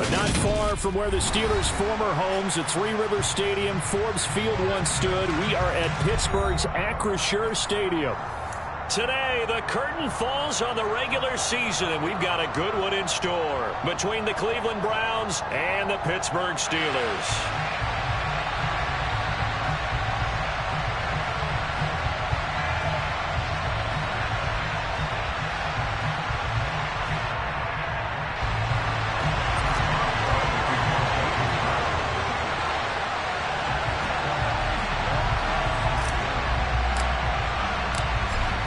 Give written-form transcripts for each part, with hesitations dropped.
But not far from where the Steelers' former homes at Three Rivers Stadium, Forbes Field once stood, we are at Pittsburgh's Acrisure Stadium. Today, the curtain falls on the regular season, and we've got a good one in store between the Cleveland Browns and the Pittsburgh Steelers.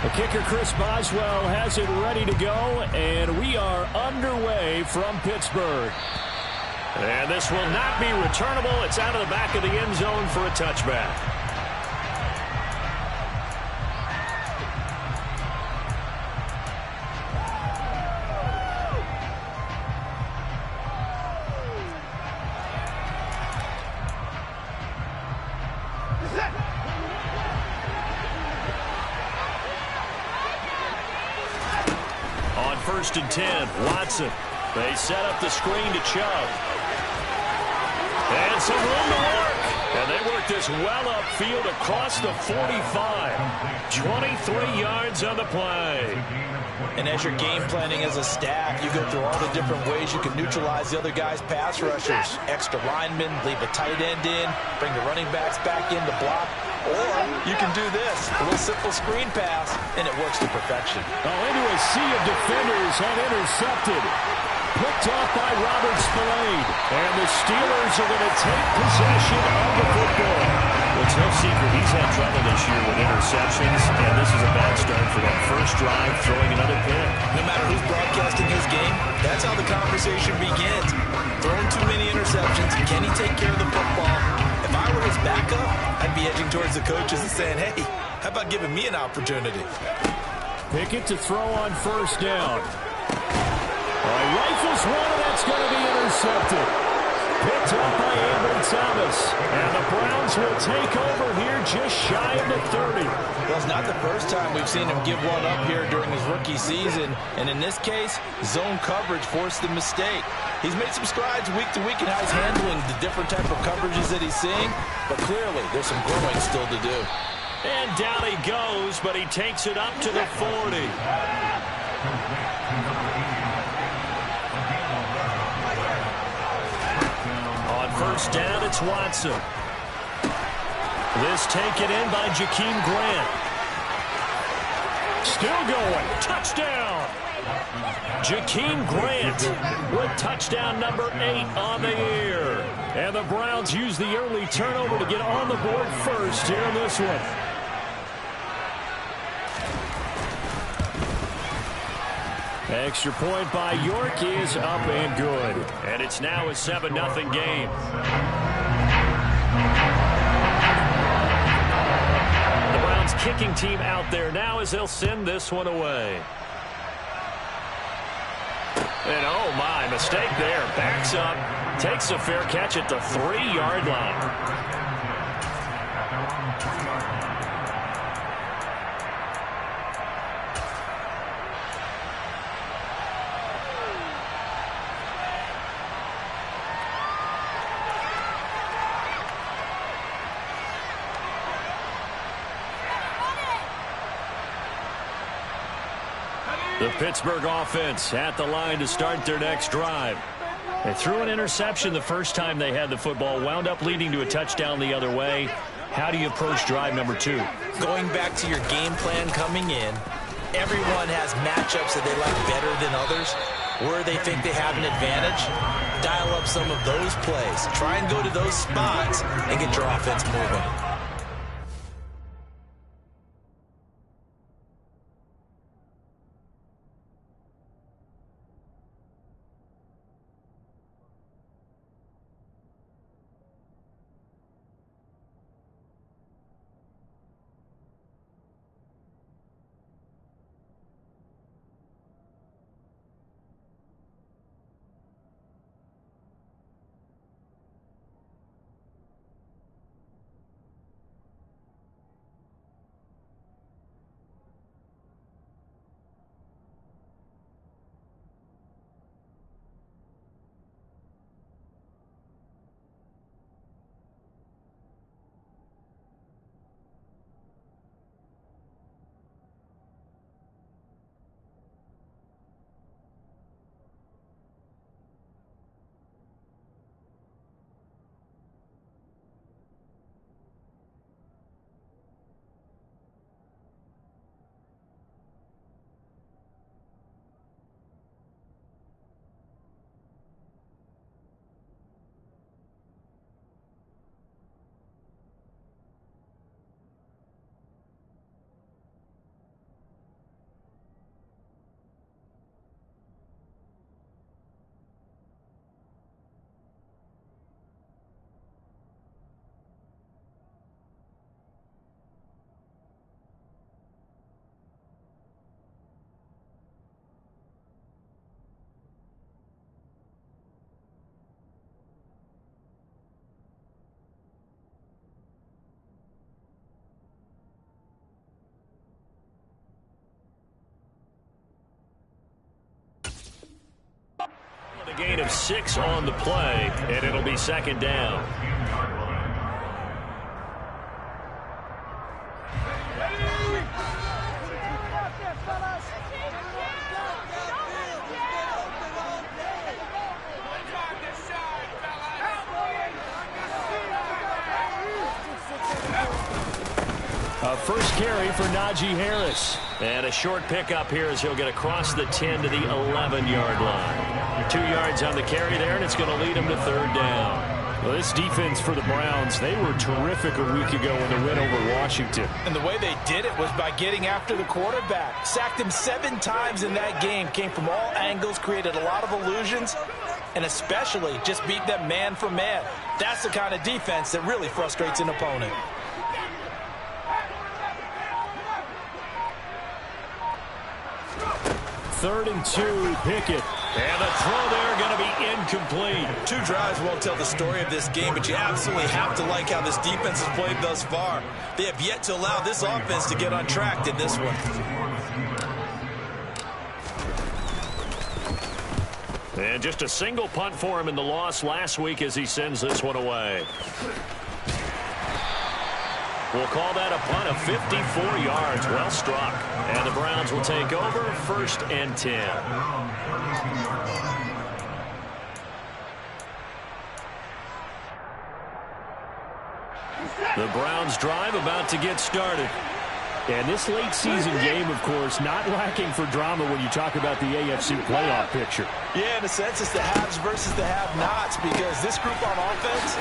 The kicker, Chris Boswell, has it ready to go, and we are underway from Pittsburgh. And this will not be returnable. It's out of the back of the end zone for a touchback. First and 10, Watson. They set up the screen to Chubb. And some room to work. And they work this well upfield across the 45. 23 yards on the play. And as you're game planning as a staff, you go through all the different ways you can neutralize the other guy's pass rushers. Extra linemen, leave a tight end in, bring the running backs back in to block. Or you can do this, a little simple screen pass, and it works to perfection. Oh, into a sea of defenders and intercepted. Picked off by Robert Spillane. And the Steelers are going to take possession of the football. Well, it's no secret he's had trouble this year with interceptions, and this is a bad start for that first drive, throwing another pick. No matter who's broadcasting his game, that's how the conversation begins. Throwing too many interceptions, can he take care of the football? If I were his backup, I'd be edging towards the coaches and saying, hey, how about giving me an opportunity? Pickett to throw on first down. Rifles one, and that's going to be intercepted. Picked up by Ambry Thomas. And the Browns will take over here just shy of the 30. Well, it's not the first time we've seen him give one up here during his rookie season. And in this case, zone coverage forced the mistake. He's made some strides week to week in how he's handling the different type of coverages that he's seeing. But clearly, there's some growing still to do. And down he goes, but he takes it up to the 40. On first down, it's Watson. This taken in by Jakeem Grant. Still going. Touchdown. Jakeem Grant with touchdown number 8 on the year. And the Browns use the early turnover to get on the board first here in this one. Extra point by York is up and good. And it's now a 7-0 game. The Browns kicking team out there now as they'll send this one away. And oh my, mistake there. Backs up, takes a fair catch at the 3-yard line. The Pittsburgh offense at the line to start their next drive. They threw an interception the first time they had the football, wound up leading to a touchdown the other way. How do you approach drive number 2? Going back to your game plan coming in, everyone has matchups that they like better than others. Where they think they have an advantage, dial up some of those plays. Try and go to those spots and get your offense moving. A gain of 6 on the play, and it'll be second down. First carry for Najee Harris. And a short pickup here as he'll get across the 10 to the 11-yard line. 2 yards on the carry there, and it's going to lead him to third down. Well, this defense for the Browns, they were terrific a week ago in the win over Washington. And the way they did it was by getting after the quarterback. Sacked him 7 times in that game. Came from all angles, created a lot of illusions, and especially just beat them man for man. That's the kind of defense that really frustrates an opponent. Third and 2, Pickett. And the throw there going to be incomplete. 2 drives won't tell the story of this game, but you absolutely have to like how this defense has played thus far. They have yet to allow this offense to get on track in this one. And just a single punt for him in the loss last week as he sends this one away. We'll call that a punt of 54 yards. Well struck. And the Browns will take over, 1st and 10. The Browns drive about to get started. And this late season game, of course, not lacking for drama when you talk about the AFC playoff picture. Yeah, in a sense, it's the haves versus the have-nots, because this group on offense,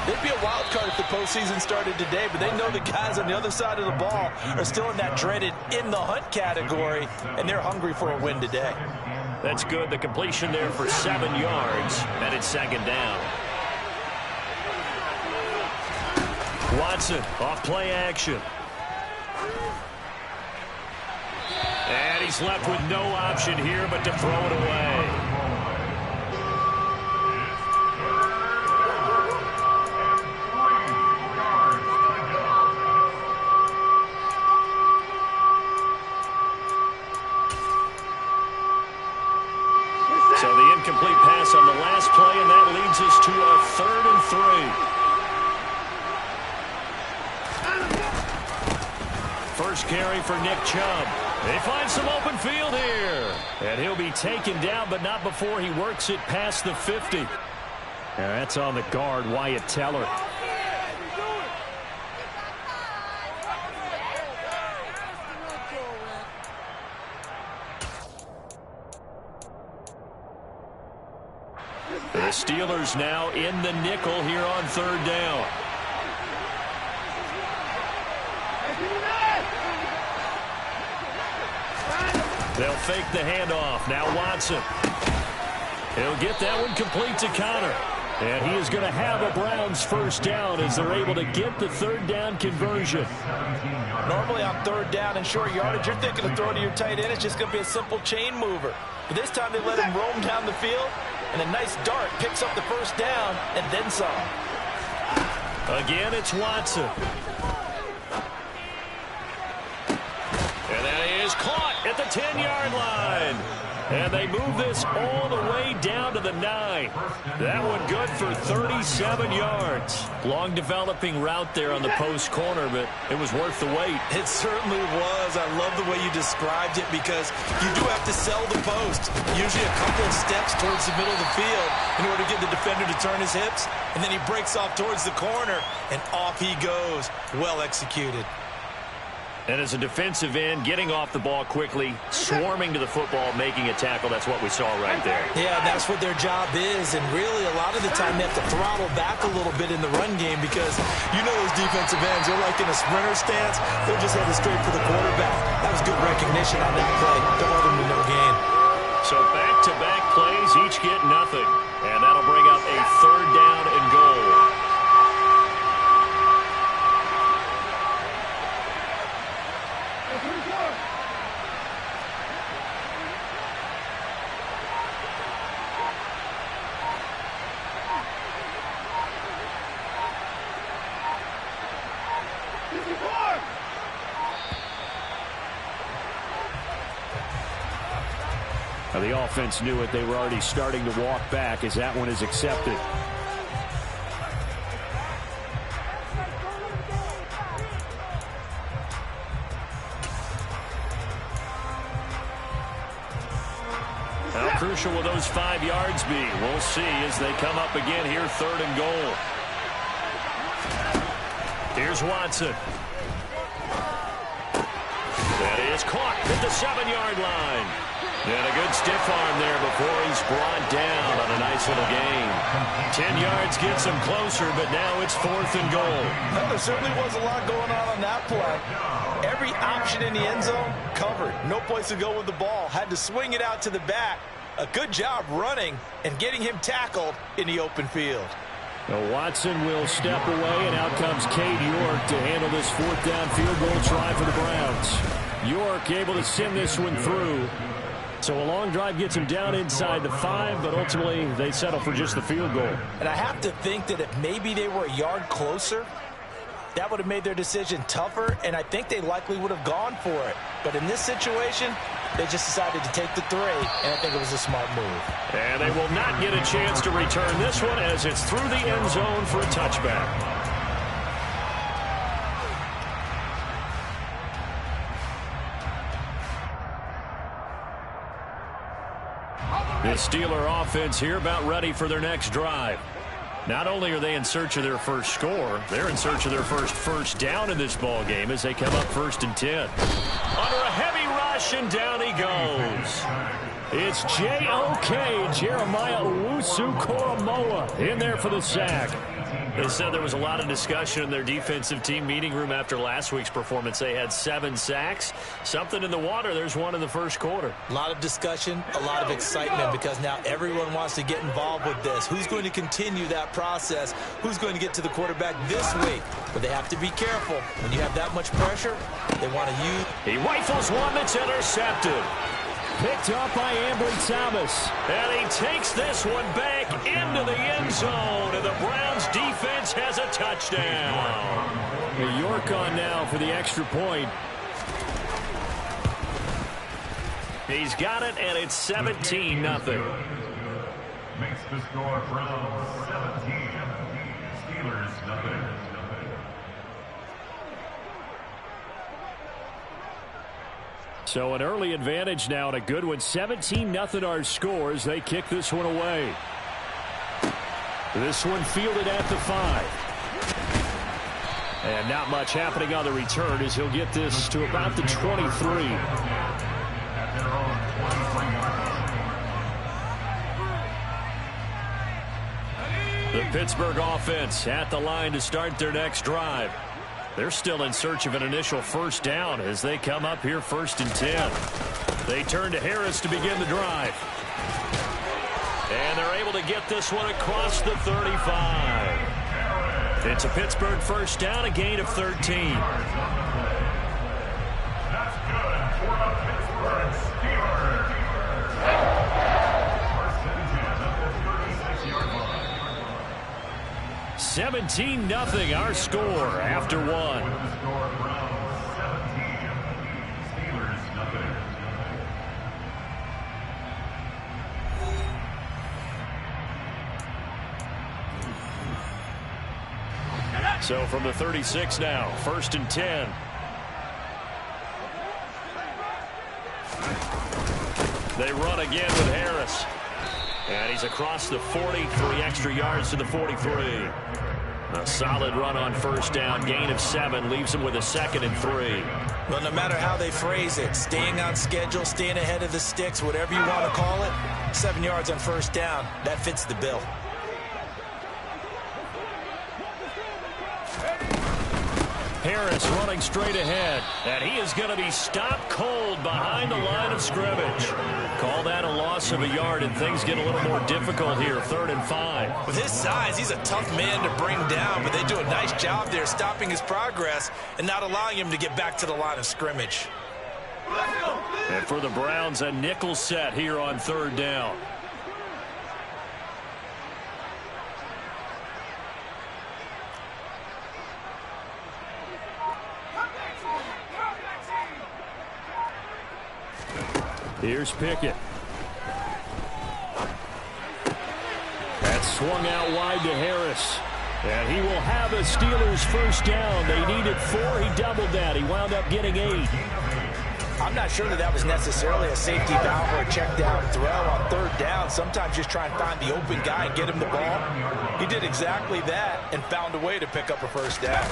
they'd be a wild card if the postseason started today, but they know the guys on the other side of the ball are still in that dreaded in-the-hunt category, and they're hungry for a win today. That's good. The completion there for 7 yards, and it's second down. Watson off play action. And he's left with no option here but to throw it away. So the incomplete pass on the last play, and that leads us to a 3rd and 3. First carry for Nick Chubb. They find some open field here. And he'll be taken down, but not before he works it past the 50. And that's on the guard, Wyatt Teller. The Steelers now in the nickel here on 3rd down. They'll fake the handoff. Now Watson. He'll get that one complete to Connor. And he is going to have a Browns first down as they're able to get the 3rd down conversion. Normally on 3rd down and short yardage, you're thinking of throwing to your tight end. It's just going to be a simple chain mover. But this time they let him roam down the field, and a nice dart picks up the first down and then some. Again, it's Watson. And that is caught at the 10-yard line. And they move this all the way down to the 9. That one good for 37 yards. Long developing route there on the post corner, but it was worth the wait. It certainly was. I love the way you described it, because you do have to sell the post. Usually a couple of steps towards the middle of the field in order to get the defender to turn his hips. And then he breaks off towards the corner, and off he goes. Well executed. And as a defensive end, getting off the ball quickly, swarming to the football, making a tackle, that's what we saw right there. Yeah, that's what their job is. And really, a lot of the time, they have to throttle back a little bit in the run game, because you know those defensive ends, they're like in a sprinter stance. They're just headed straight for the quarterback. That was good recognition on that play. Don't let them to no gain. So back-to-back plays, each get nothing. And that'll bring up a 3rd down and goal. Now, the offense knew it. They were already starting to walk back as that one is accepted. How crucial will those 5 yards be? We'll see as they come up again here, 3rd and goal. Here's Watson. That is caught at the 7-yard line. And a good stiff arm there before he's brought down on a nice little gain. 10 yards gets him closer, but now it's 4th and goal. There certainly was a lot going on that play. Every option in the end zone covered. No place to go with the ball. Had to swing it out to the back. A good job running and getting him tackled in the open field. Now Watson will step away, and out comes Cade York to handle this 4th down field goal try for the Browns. York able to send this one through. So a long drive gets him down inside the 5, but ultimately they settle for just the field goal. And I have to think that if maybe they were a yard closer, that would have made their decision tougher, and I think they likely would have gone for it. But in this situation, they just decided to take the 3, and I think it was a smart move. And they will not get a chance to return this one as it's through the end zone for a touchback. The Steeler offense here about ready for their next drive. Not only are they in search of their first score, they're in search of their first down in this ball game as they come up 1st and 10. Under a heavy rush, and down he goes. It's J.O.K. Jeremiah Owusu-Koramoah in there for the sack. They said there was a lot of discussion in their defensive team meeting room after last week's performance. They had 7 sacks. Something in the water. There's one in the first quarter. A lot of discussion, a lot of excitement, because now everyone wants to get involved with this. Who's going to continue that process? Who's going to get to the quarterback this week? But they have to be careful. When you have that much pressure, they want to use. He rifles one that's intercepted. Picked up by Ambry Thomas. And he takes this one back into the end zone. And the Browns defense has a touchdown. York on now for the extra point. He's got it, and it's 17-0. Makes the score Browns 17. Steelers nothing. So an early advantage now, and a good one. 17-0 our score as they kick this one away. This one fielded at the 5. And not much happening on the return as he'll get this to about the 23. The Pittsburgh offense at the line to start their next drive. They're still in search of an initial first down as they come up here 1st and 10. They turn to Harris to begin the drive. And they're able to get this one across the 35. It's a Pittsburgh first down, a gain of 13. That's good for the Pittsburgh Steelers. First and 10 at the 36-yard line. 17-0 our score after one. So from the 36 now, 1st and 10. They run again with Harris. And he's across the 40, 3 extra yards to the 43. A solid run on first down, gain of 7, leaves him with a 2nd and 3. Well, no matter how they phrase it, staying on schedule, staying ahead of the sticks, whatever you want to call it, 7 yards on first down, that fits the bill. Harris running straight ahead, and he is going to be stopped cold behind the line of scrimmage. Call that a loss of a yard, and things get a little more difficult here, 3rd and 5. With his size, he's a tough man to bring down, but they do a nice job there stopping his progress and not allowing him to get back to the line of scrimmage. And for the Browns, a nickel set here on 3rd down. Here's Pickett. It's swung out wide to Harris. And he will have a Steelers first down. They needed 4. He doubled that. He wound up getting 8. I'm not sure that was necessarily a safety valve or a check down throw on third down. Sometimes just try and find the open guy and get him the ball. He did exactly that and found a way to pick up a first down.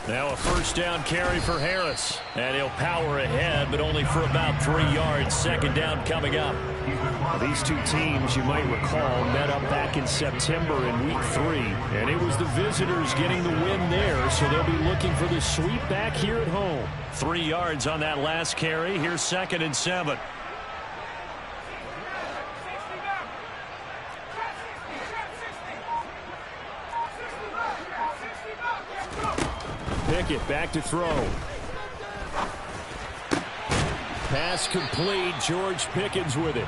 Now a first down carry for Harris. And he'll power ahead, but only for about 3 yards. Second down coming up. These two teams, you might recall, met up back in September in Week 3. And it was the visitors getting the win there, so they'll be looking for the sweep back here at home. 3 yards on that last carry. Here's 2nd and 7. Pickett back to throw. Pass complete. George Pickens with it.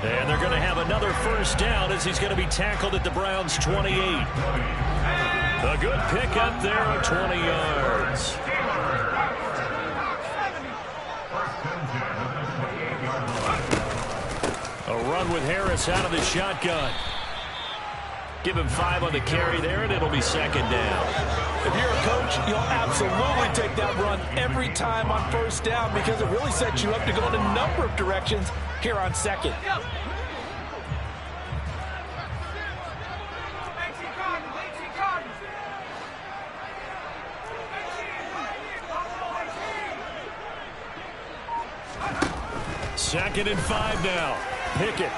And they're going to have another first down as he's going to be tackled at the Browns' 28. A good pickup there of 20 yards. A run with Harris out of the shotgun. Give him 5 on the carry there, and it'll be 2nd down. If you're a coach, you'll absolutely take that run every time on first down because it really sets you up to go in a number of directions here on 2nd. Second and 5 now. Pickett.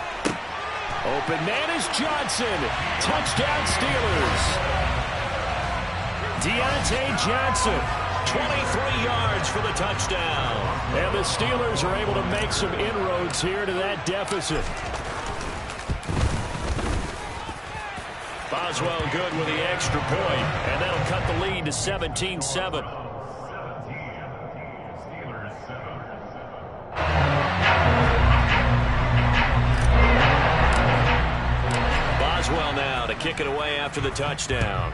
Open man is Johnson. Touchdown Steelers. Deontay Johnson. 23 yards for the touchdown. And the Steelers are able to make some inroads here to that deficit. Boswell good with the extra point, and that'll cut the lead to 17-7. Boswell now to kick it away after the touchdown.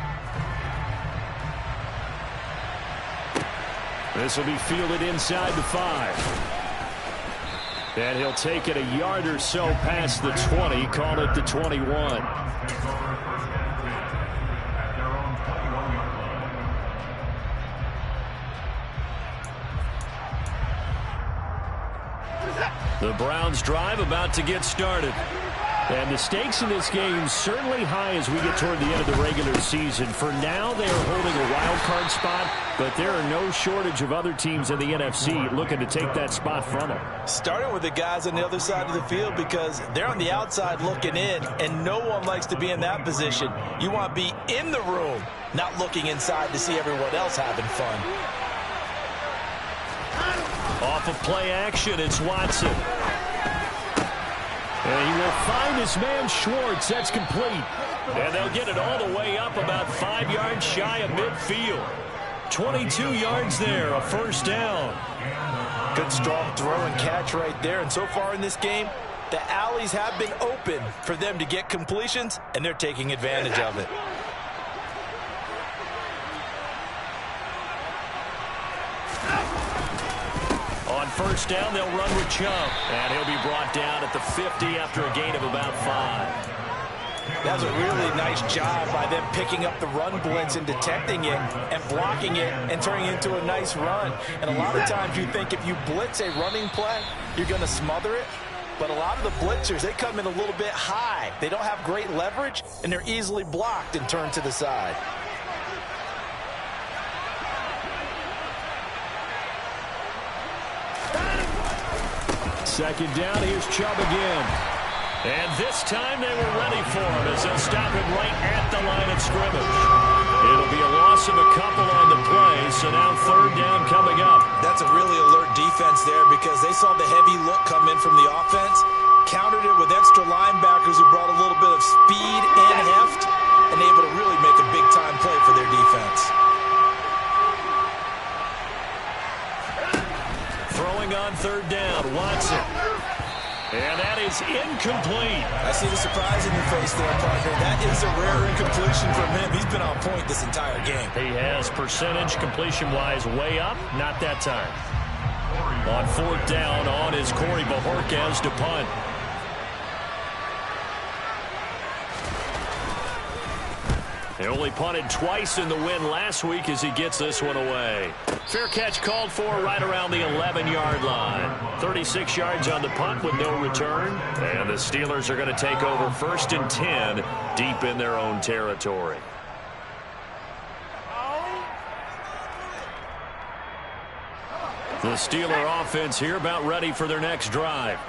This will be fielded inside the 5. And he'll take it a yard or so past the 20, call it the 21. The Browns drive about to get started. And the stakes in this game certainly high as we get toward the end of the regular season. For now, they are holding a wild card spot, but there are no shortage of other teams in the NFC looking to take that spot from them. Starting with the guys on the other side of the field because they're on the outside looking in, and no one likes to be in that position. You want to be in the room, not looking inside to see everyone else having fun. Off of play action, it's Watson. And he will find his man Schwartz. That's complete. And they'll get it all the way up about 5 yards shy of midfield. 22 yards there, a first down. Good strong throw and catch right there. And so far in this game, the alleys have been open for them to get completions, and they're taking advantage of it. On first down, they'll run with Chubb. And he'll be brought down at the 50 after a gain of about 5. That was a really nice job by them picking up the run blitz and detecting it and blocking it and turning it into a nice run. And a lot of times you think if you blitz a running play, you're going to smother it. But a lot of the blitzers, they come in a little bit high. They don't have great leverage, and they're easily blocked and turned to the side. Second down, here's Chubb again. And this time they were ready for him as they'll stop him right at the line of scrimmage. It'll be a loss of a couple on the play, so now third down coming up. That's a really alert defense there because they saw the heavy look come in from the offense, countered it with extra linebackers who brought a little bit of speed and heft, and able to really make a big-time play for their defense. Throwing on third down, Watson. And that is incomplete. I see the surprise in your face there, partner. That is a rare incompletion from him. He's been on point this entire game. He has percentage completion-wise way up. Not that time. On fourth down, on is Corey Bojorquez to punt. He only punted twice in the win last week as he gets this one away. Fair catch called for right around the 11-yard line. 36 yards on the punt with no return. And the Steelers are going to take over 1st and 10 deep in their own territory. The Steeler offense here about ready for their next drive.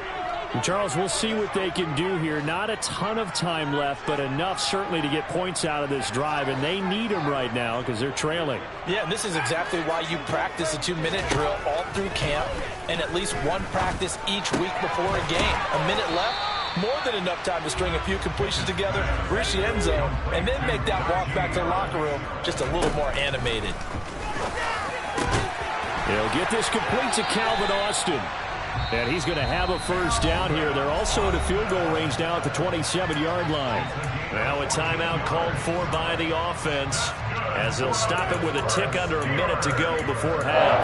And Charles, we'll see what they can do here. Not a ton of time left, but enough certainly to get points out of this drive, and they need them right now because they're trailing. Yeah, and this is exactly why you practice a 2-minute drill all through camp and at least one practice each week before a game. A minute left, more than enough time to string a few completions together, reach the end zone, and then make that walk back to the locker room just a little more animated. They'll get this complete to Calvin Austin. And he's going to have a first down here. They're also at a field goal range now at the 27-yard line. Now a timeout called for by the offense as they'll stop it with a tick under a minute to go before half.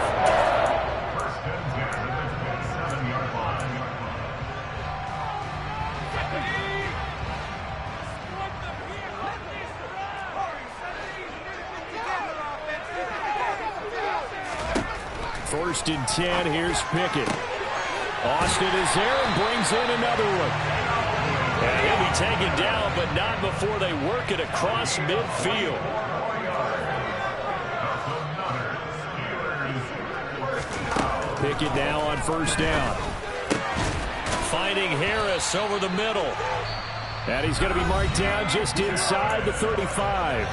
First and 10, here's Pickett. Austin is there and brings in another one. And he'll be taken down, but not before they work it across midfield. Pickett now on first down. Finding Harris over the middle. And he's going to be marked down just inside the 35.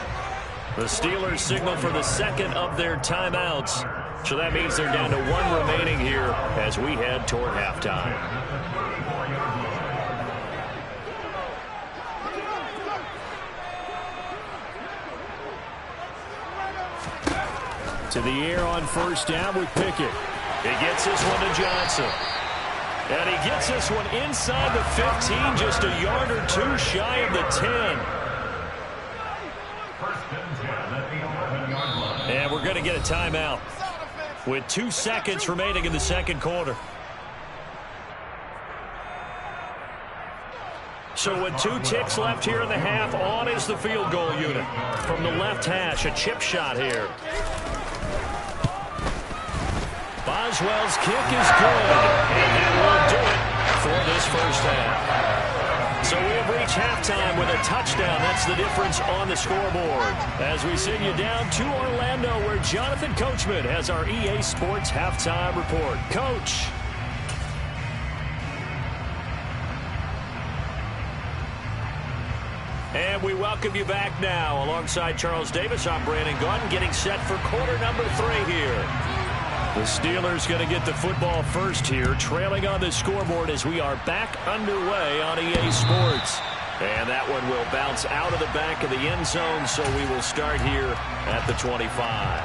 The Steelers signal for the second of their timeouts. So that means they're down to one remaining here as we head toward halftime. To the air on first down with Pickett. He gets this one to Johnson. And he gets this one inside the 15, just a yard or two shy of the 10. And we're going to get a timeout with 2 seconds remaining in the second quarter. So with 2 ticks left here in the half, on is the field goal unit. From the left hash, a chip shot here. Boswell's kick is good, and that will do it for this first half. So we have reached halftime with a touchdown. That's the difference on the scoreboard. As we send you down to Orlando, where Jonathan Coachman has our EA Sports halftime report. Coach. And we welcome you back now. Alongside Charles Davis, I'm Brandon Gaudin, getting set for quarter number 3 here. The Steelers going to get the football first here, trailing on the scoreboard as we are back underway on EA Sports. And that one will bounce out of the back of the end zone, so we will start here at the 25.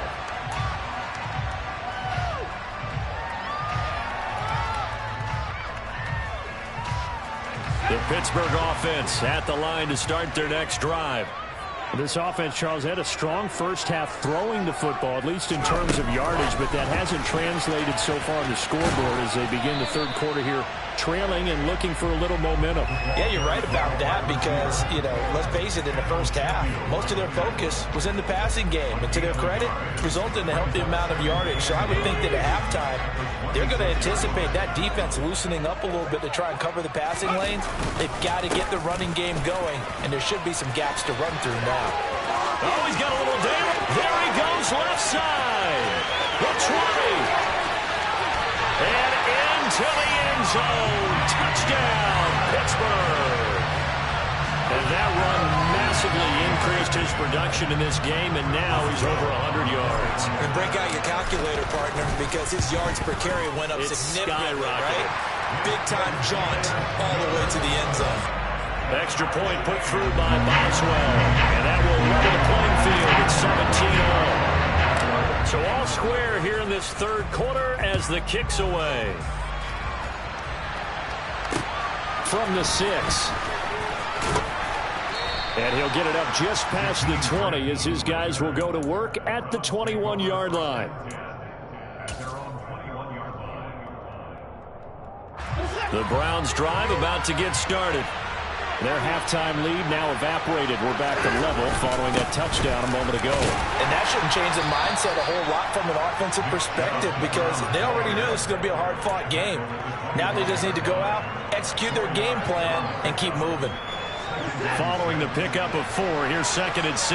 The Pittsburgh offense at the line to start their next drive. This offense, Charles, had a strong first half throwing the football, at least in terms of yardage, but that hasn't translated so far on the scoreboard as they begin the third quarter here, trailing and looking for a little momentum. Yeah, you're right about that because, let's face it, in the first half, most of their focus was in the passing game. And to their credit, resulted in a healthy amount of yardage. So I would think that at halftime, they're going to anticipate that defense loosening up a little bit to try and cover the passing lanes. They've got to get the running game going, and there should be some gaps to run through now. Oh, he's got a little damage. There he goes, left side. The 20. And into the end zone. Touchdown, Pittsburgh. And that run massively increased his production in this game, and now he's over 100 yards. And break out your calculator, partner, because his yards per carry went up significantly, right? Big-time jaunt all the way to the end zone. Extra point put through by Boswell. And that will level the playing field at 17-all. So all square here in this third quarter as the kick's away. From the 6. And he'll get it up just past the 20 as his guys will go to work at the 21-yard line. The Browns drive about to get started. Their halftime lead now evaporated. We're back to level following that touchdown a moment ago. And that shouldn't change the mindset a whole lot from an offensive perspective because they already knew this was going to be a hard-fought game. Now they just need to go out, execute their game plan, and keep moving. Following the pickup of 4, here's 2nd and 6.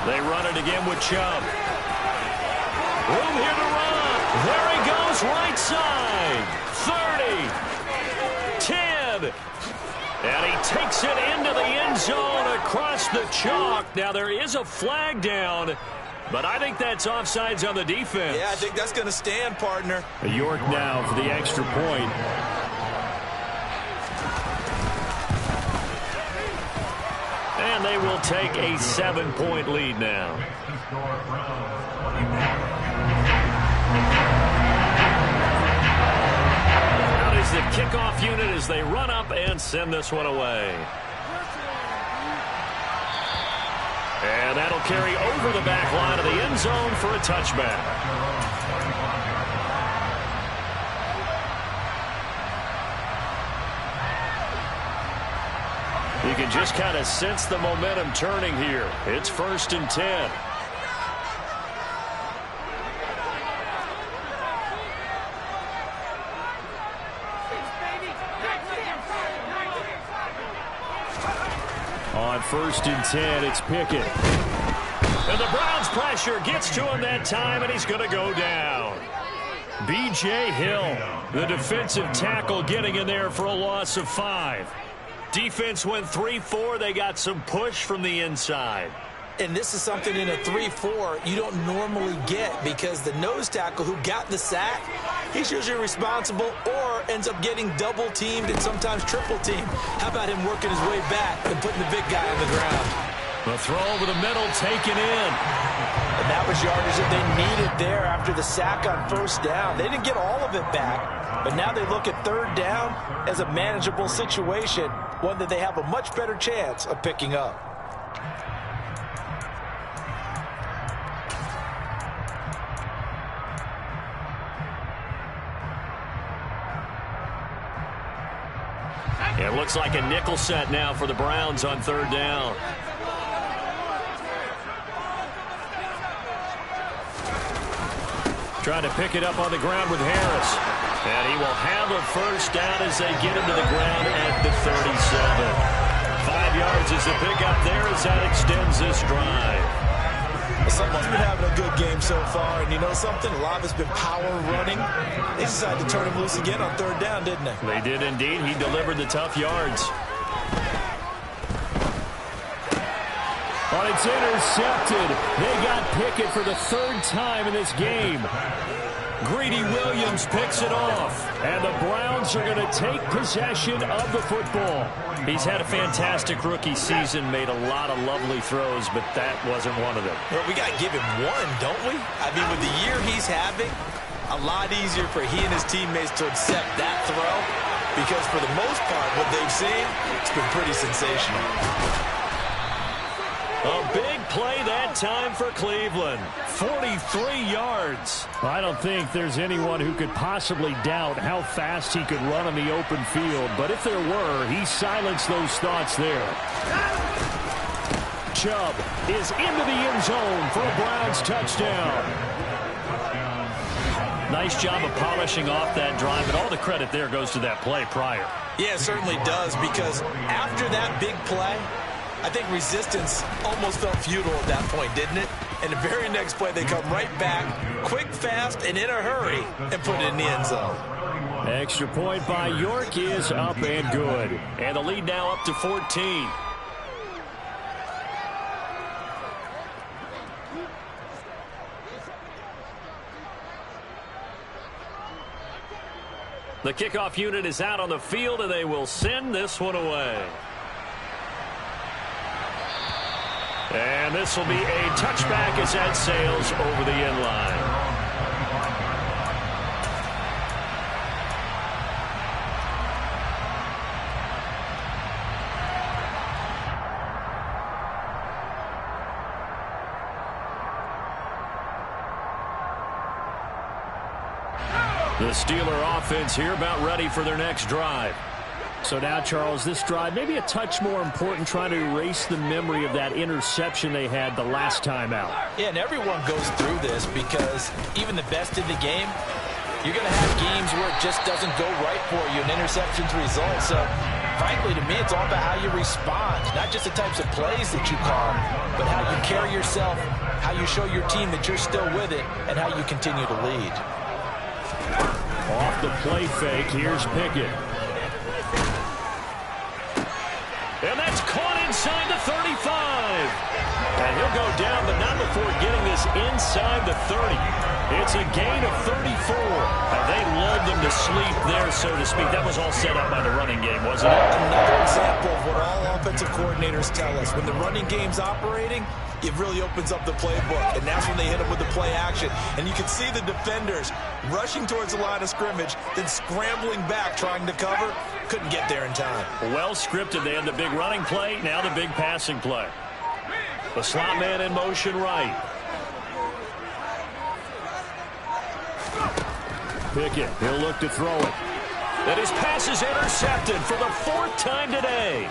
They run it again with Chubb. Room here to run. There he goes, right side. 30, 10, and he takes it into the end zone across the chalk. Now, there is a flag down, but I think that's offsides on the defense. Yeah, I think that's going to stand, partner. York now for the extra point. And they will take a 7-point lead now. The kickoff unit as they run up and send this one away. And that'll carry over the back line of the end zone for a touchback. You can just kind of sense the momentum turning here. It's 1st and 10. On 1st and 10, it's Pickett. And the Browns pressure gets to him that time, and he's going to go down. B.J. Hill, the defensive tackle, getting in there for a loss of 5. Defense went 3-4. They got some push from the inside. And this is something in a 3-4 you don't normally get because the nose tackle who got the sack, he's usually responsible or ends up getting double-teamed and sometimes triple-teamed. How about him working his way back and putting the big guy on the ground? The throw over the middle taken in. And that was yardage that they needed there after the sack on 1st down. They didn't get all of it back, but now they look at 3rd down as a manageable situation, one that they have a much better chance of picking up. It looks like a nickel set now for the Browns on 3rd down. Trying to pick it up on the ground with Harris. And he will have a 1st down as they get him to the ground at the 37. 5 yards is the pickup there as that extends this drive. Someone's been having a good game so far, and you know something? A lot of it's been power running. They decided to turn him loose again on 3rd down, didn't they? They did indeed. He delivered the tough yards. But it's intercepted. They got Pickett for the 3rd time in this game. Greedy Williams picks it off. And the Browns are going to take possession of the football. He's had a fantastic rookie season, made a lot of lovely throws, but that wasn't one of them. Well, we got to give him one, don't we? I mean, with the year he's having, a lot easier for he and his teammates to accept that throw because for the most part, what they've seen, it's been pretty sensational. A big play that time for Cleveland. 43 yards. I don't think there's anyone who could possibly doubt how fast he could run on the open field. But if there were, he silenced those thoughts there. Chubb is into the end zone for a Browns touchdown. Nice job of polishing off that drive, but all the credit there goes to that play prior. Yeah, it certainly does because after that big play, I think resistance almost felt futile at that point, didn't it? And the very next play, they come right back, quick, fast, and in a hurry, and put it in the end zone. Extra point by York is up and good. And the lead now up to 14. The kickoff unit is out on the field, and they will send this one away. And this will be a touchback as that sails over the end line. The Steeler offense here about ready for their next drive. So now, Charles, this drive maybe a touch more important, trying to erase the memory of that interception they had the last time out. Yeah, and everyone goes through this because even the best in the game, you're going to have games where it just doesn't go right for you, and interceptions result. So, frankly, to me, it's all about how you respond, not just the types of plays that you call, but how you carry yourself, how you show your team that you're still with it, and how you continue to lead. Off the play fake, here's Pickett. And that's caught inside the 35. And he'll go down, but not before getting this inside the 30. It's a gain of 34. And they lulled them to sleep there, so to speak. That was all set up by the running game, wasn't it? Another example of what all offensive coordinators tell us. When the running game's operating, it really opens up the playbook, and that's when they hit them with the play action. And you can see the defenders rushing towards the line of scrimmage, then scrambling back trying to cover. Couldn't get there in time. Well scripted. They had the big running play, now the big passing play. The slot man in motion right. Pickett, he'll look to throw it. And his pass is intercepted for the 4th time today.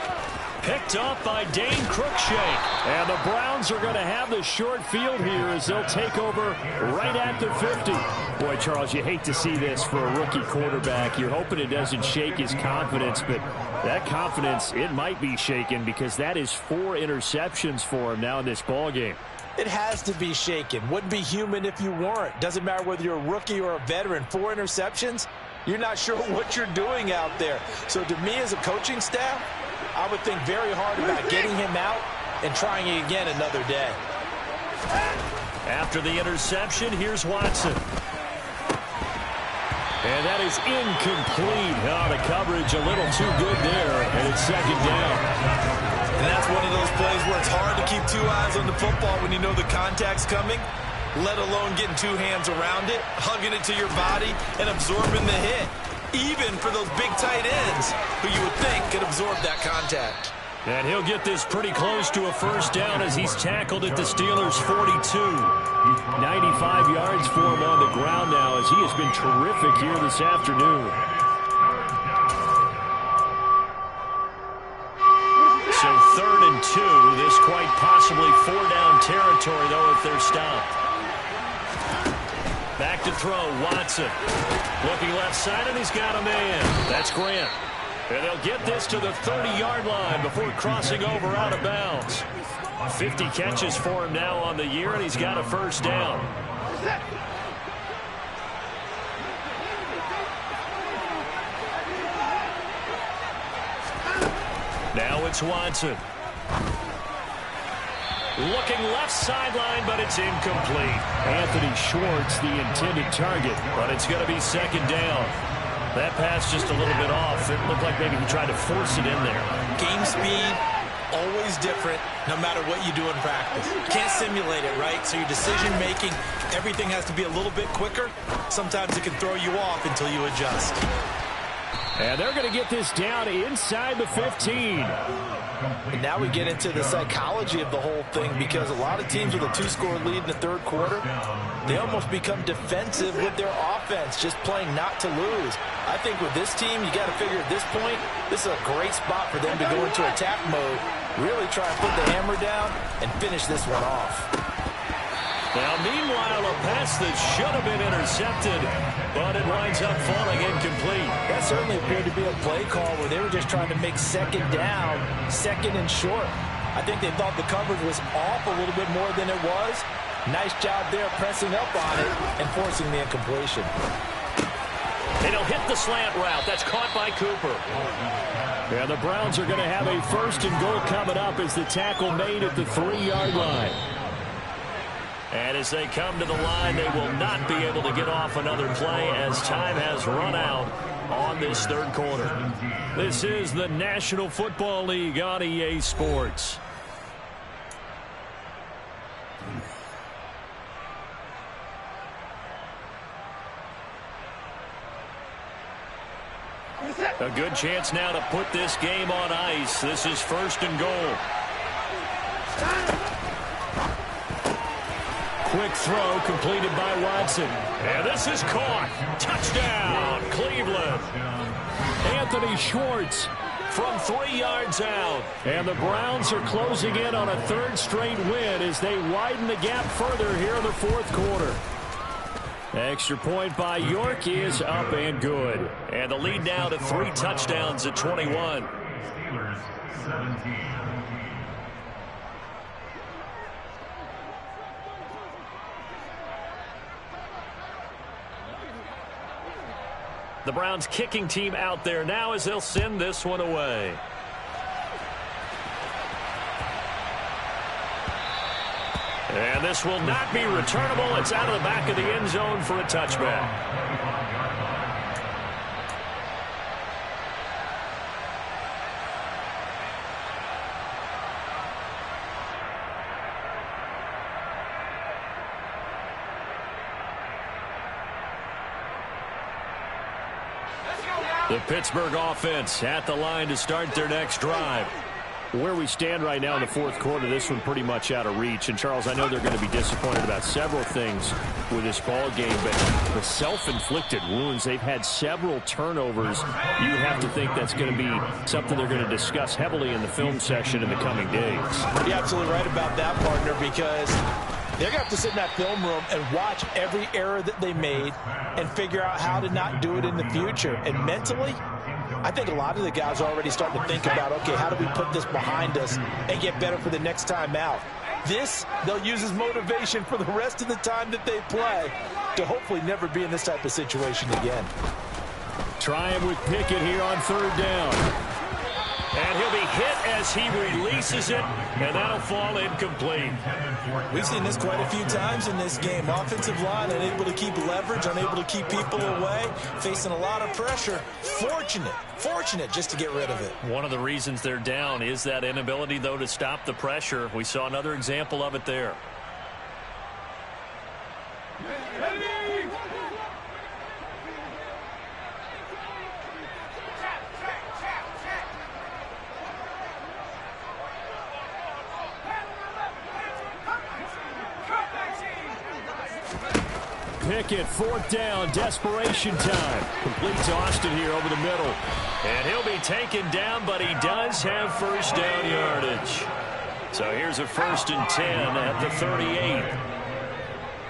Picked off by Dane Cruikshank. And the Browns are going to have the short field here as they'll take over right at the 50. Boy, Charles, you hate to see this for a rookie quarterback. You're hoping it doesn't shake his confidence, but that confidence, it might be shaken because that is 4 interceptions for him now in this ballgame. It has to be shaken. Wouldn't be human if you weren't. Doesn't matter whether you're a rookie or a veteran. 4 interceptions, you're not sure what you're doing out there. So to me as a coaching staff, I would think very hard about getting him out and trying it again another day. After the interception, here's Watson. And that is incomplete. Oh, the coverage a little too good there, and it's 2nd down. And that's one of those plays where it's hard to keep 2 eyes on the football when you know the contact's coming, let alone getting 2 hands around it, hugging it to your body, and absorbing the hit. Even for those big tight ends who you would think could absorb that contact. And he'll get this pretty close to a 1st down as he's tackled at the Steelers' 42. 95 yards for him on the ground now as he has been terrific here this afternoon. So 3rd and 2. This quite possibly 4-down territory, though, if they're stopped. Back to throw, Watson. Looking left side, and he's got a man. That's Grant. And they'll get this to the 30-yard line before crossing over out of bounds. 50 catches for him now on the year, and he's got a 1st down. Now it's Watson. Looking left sideline, but it's incomplete. Anthony Schwartz, the intended target. But it's going to be 2nd down. That pass just a little bit off. It looked like maybe he tried to force it in there. Game speed, always different, no matter what you do in practice. You can't simulate it, right? So your decision-making, everything has to be a little bit quicker. Sometimes it can throw you off until you adjust. And they're going to get this down inside the 15. And now we get into the psychology of the whole thing because a lot of teams with a 2-score lead in the 3rd quarter, they almost become defensive with their offense, just playing not to lose. I think with this team, you got to figure at this point, this is a great spot for them to go into attack mode, really try and put the hammer down and finish this one off. Now, meanwhile, a pass that should have been intercepted, but it winds up falling incomplete. That certainly appeared to be a play call where they were just trying to make 2nd down, 2nd and short. I think they thought the coverage was off a little bit more than it was. Nice job there pressing up on it and forcing the incompletion. And he'll hit the slant route. That's caught by Cooper. Yeah, the Browns are going to have a 1st and goal coming up as the tackle made at the 3-yard line. And as they come to the line, they will not be able to get off another play as time has run out on this 3rd quarter. This is the National Football League on EA Sports. A good chance now to put this game on ice. This is 1st and goal. Quick throw completed by Watson. And this is caught. Touchdown, Cleveland. Anthony Schwartz from 3 yards out. And the Browns are closing in on a 3rd straight win as they widen the gap further here in the 4th quarter. Extra point by York is up and good. And the lead now to 3 touchdowns at 21. Steelers 17. The Browns kicking team out there now as they'll send this one away. And this will not be returnable. It's out of the back of the end zone for a touchback. The Pittsburgh offense at the line to start their next drive. Where we stand right now in the 4th quarter, this one pretty much out of reach. And, Charles, I know they're going to be disappointed about several things with this ball game, but the self-inflicted wounds, they've had several turnovers. You have to think that's going to be something they're going to discuss heavily in the film session in the coming days. You're absolutely right about that, partner, because they're going to have to sit in that film room and watch every error that they made and figure out how to not do it in the future. And mentally, I think a lot of the guys are already starting to think about, okay, how do we put this behind us and get better for the next time out? This, they'll use as motivation for the rest of the time that they play to hopefully never be in this type of situation again. Trying with Pickett here on 3rd down. And he'll be hit as he releases it, and that'll fall incomplete. We've seen this quite a few times in this game. Offensive line unable to keep leverage, unable to keep people away, facing a lot of pressure. Fortunate just to get rid of it. One of the reasons they're down is that inability, though, to stop the pressure. We saw another example of it there. Pickett, 4th down, desperation time. Complete to Austin here over the middle. And he'll be taken down, but he does have 1st down yardage. So here's a 1st and 10 at the 38.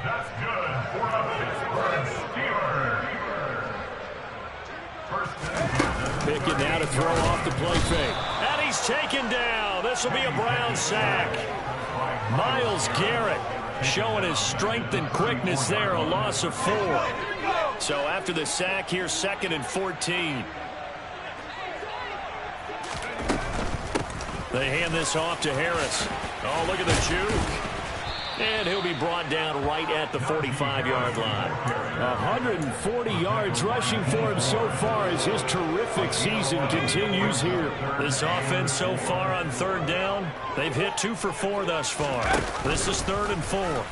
That's good for the Pittsburgh Steelers. Pickett now to throw off the play fake. And he's taken down. This will be a Brown sack. Myles Garrett showing his strength and quickness there, a loss of 4. So after the sack here, 2nd and 14. They hand this off to Harris. Oh, look at the juke. And he'll be brought down right at the 45-yard line. 140 yards rushing for him so far as his terrific season continues here. This offense so far on 3rd down, they've hit 2 for 4 thus far. This is 3rd and 4.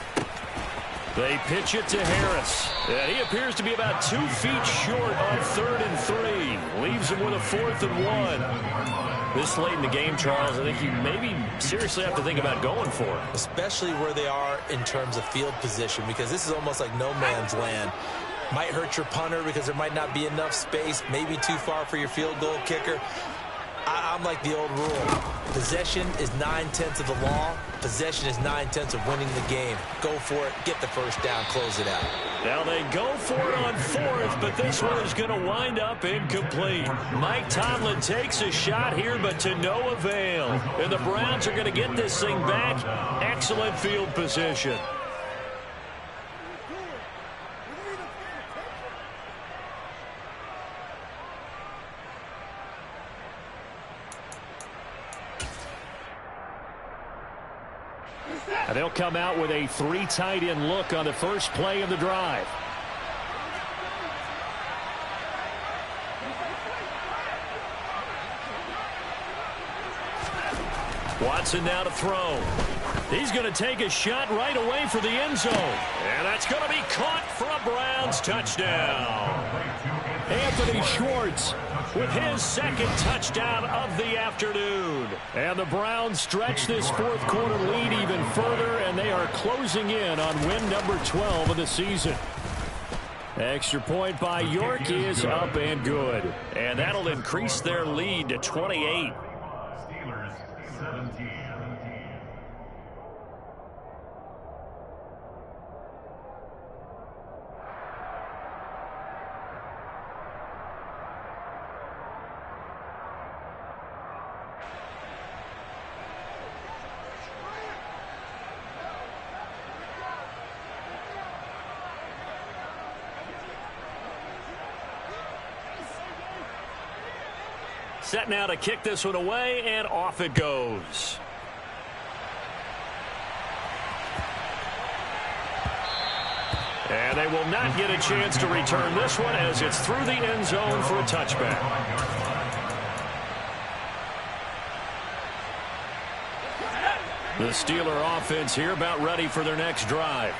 They pitch it to Harris. And he appears to be about 2 feet short on 3rd and 3. Leaves him with a 4th and 1. This late in the game, Charles, I think you maybe seriously have to think about going for it. Especially where they are in terms of field position, because this is almost like no man's land. Might hurt your punter because there might not be enough space, maybe too far for your field goal kicker. I'm like the old rule. Possession is 9/10 of the law. Possession is 9/10 of winning the game. Go for it. Get the 1st down. Close it out. Now they go for it on 4th, but this one is going to wind up incomplete. Mike Tomlin takes a shot here, but to no avail. And the Browns are going to get this thing back. Excellent field position. And they'll come out with a 3 tight end look on the first play of the drive. Watson now to throw. He's going to take a shot right away for the end zone. And that's going to be caught for a Browns touchdown. Anthony Schwartz with his second touchdown of the afternoon. And the Browns stretch this fourth quarter lead even further, and they are closing in on win number 12 of the season. Extra point by York is up and good. And that'll increase their lead to 28. Steelers 17. Set now to kick this one away, and off it goes. And they will not get a chance to return this one as it's through the end zone for a touchback. The Steeler offense here about ready for their next drive.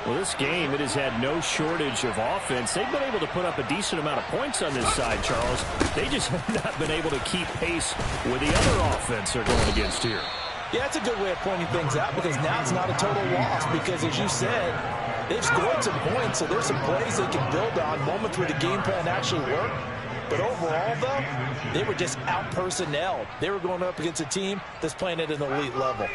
Well, this game, it has had no shortage of offense. They've been able to put up a decent amount of points on this side, Charles. They just have not been able to keep pace with the other offense they're going against here. Yeah, it's a good way of pointing things out because now it's not a total loss because, as you said, they've scored some points, so there's some plays they can build on, moments where the game plan actually worked. But overall, though, they were just out-personnelled. They were going up against a team that's playing at an elite level.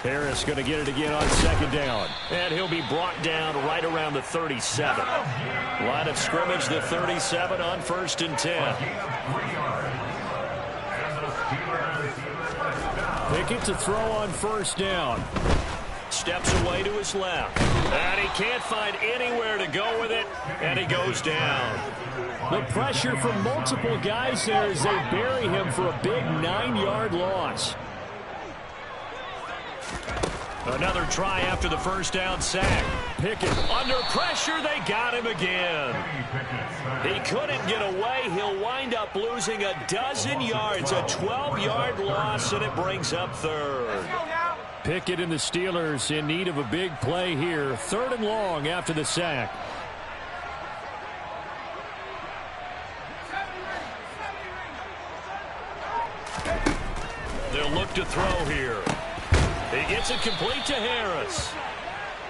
Harris going to get it again on second down. And he'll be brought down right around the 37. Line of scrimmage, the 37 on 1st and 10. Pickett to throw on 1st down. Steps away to his left. And he can't find anywhere to go with it. And he goes down. The pressure from multiple guys there as they bury him for a big 9-yard loss. Another try after the first down sack. Pickett under pressure. They got him again. He couldn't get away. He'll wind up losing a dozen yards. A 12-yard loss, and it brings up 3rd. Pickett and the Steelers in need of a big play here. 3rd and long after the sack. They'll look to throw here. He gets it complete to Harris.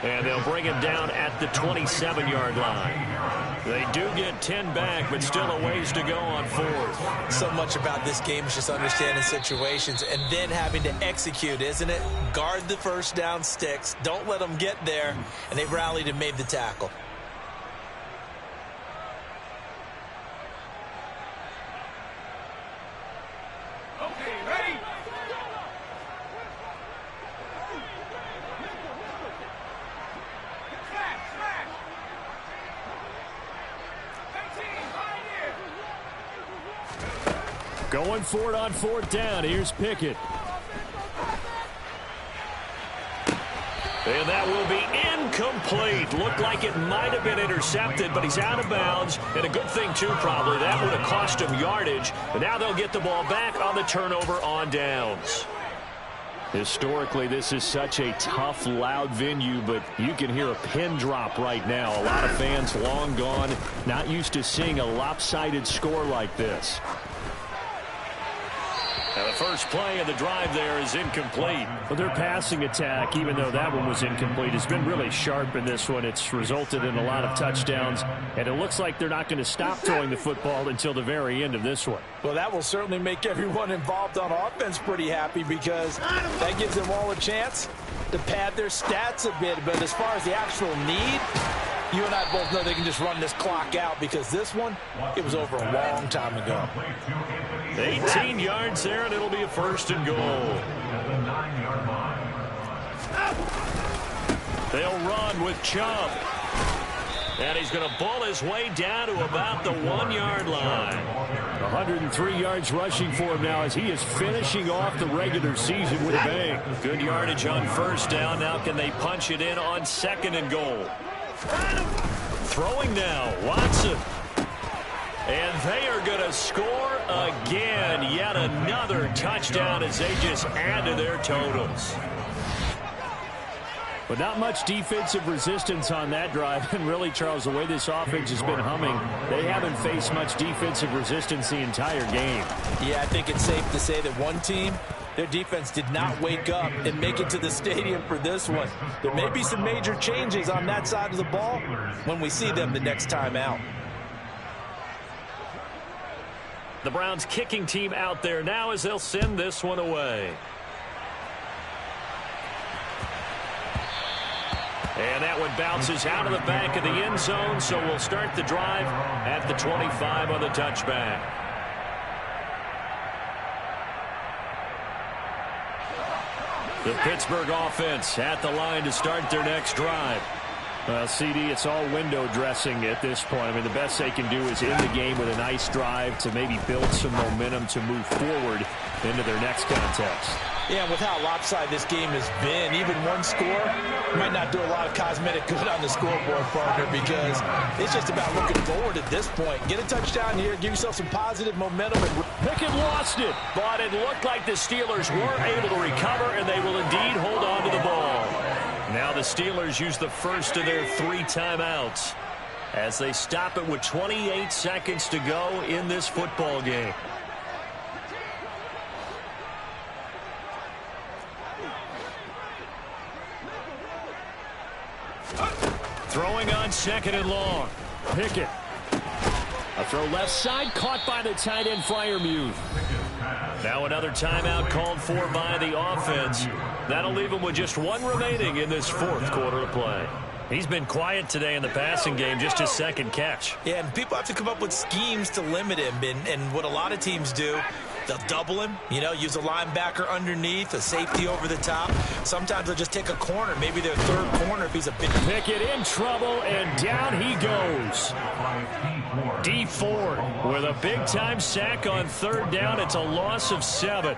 And they'll bring him down at the 27-yard line. They do get 10 back, but still a ways to go on 4th. So much about this game is just understanding situations and then having to execute, isn't it? Guard the first down sticks. Don't let them get there. And they rallied and made the tackle. Going for it on 4th down. Here's Pickett. And that will be incomplete. Looked like it might have been intercepted, but he's out of bounds. And a good thing, too, probably. That would have cost him yardage. But now they'll get the ball back on the turnover on downs. Historically, this is such a tough, loud venue, but you can hear a pin drop right now. A lot of fans long gone, not used to seeing a lopsided score like this. Now the first play of the drive there is incomplete. But their passing attack, even though that one was incomplete, has been really sharp in this one. It's resulted in a lot of touchdowns, and it looks like they're not going to stop throwing the football until the very end of this one. Well, that will certainly make everyone involved on offense pretty happy because that gives them all a chance to pad their stats a bit. But as far as the actual need, you and I both know they can just run this clock out because this one, it was over a long time ago. 18 yards there, and it'll be a 1st and goal. They'll run with Chubb. And he's going to bull his way down to about the 1-yard line. 103 yards rushing for him now as he is finishing off the regular season with a bang. Good yardage on 1st down. Now can they punch it in on 2nd and goal? Throwing now, Watson. And they are going to score again. Yet another touchdown as they just add to their totals. But not much defensive resistance on that drive. And really, Charles, the way this offense has been humming, they haven't faced much defensive resistance the entire game. Yeah, I think it's safe to say that one team, their defense did not wake up and make it to the stadium for this one. There may be some major changes on that side of the ball when we see them the next time out. The Browns kicking team out there now as they'll send this one away. And that one bounces out of the back of the end zone, so we'll start the drive at the 25 on the touchback. The Pittsburgh offense at the line to start their next drive. Well, CD, it's all window dressing at this point. I mean, the best they can do is end the game with a nice drive to maybe build some momentum to move forward into their next contest. Yeah, with how lopsided this game has been, even one score might not do a lot of cosmetic good on the scoreboard, partner, because it's just about looking forward at this point. Get a touchdown here, give yourself some positive momentum. And Pickett lost it, but it looked like the Steelers were able to recover, and they will indeed hold on to the ball. Now the Steelers use the first of their 3 timeouts as they stop it with 28 seconds to go in this football game. Throwing on 2nd and long. Pickett. A throw left side, caught by the tight end Freiermuth. Now another timeout called for by the offense. That'll leave him with just 1 remaining in this 4th quarter of play. He's been quiet today in the passing game, just his 2nd catch. Yeah, and people have to come up with schemes to limit him, and what a lot of teams do, they'll double him, use a linebacker underneath, a safety over the top. Sometimes they'll just take a corner, maybe their 3rd corner if he's a big... Pickett in trouble, and down he goes. Dee Ford with a big-time sack on 3rd down. It's a loss of 7.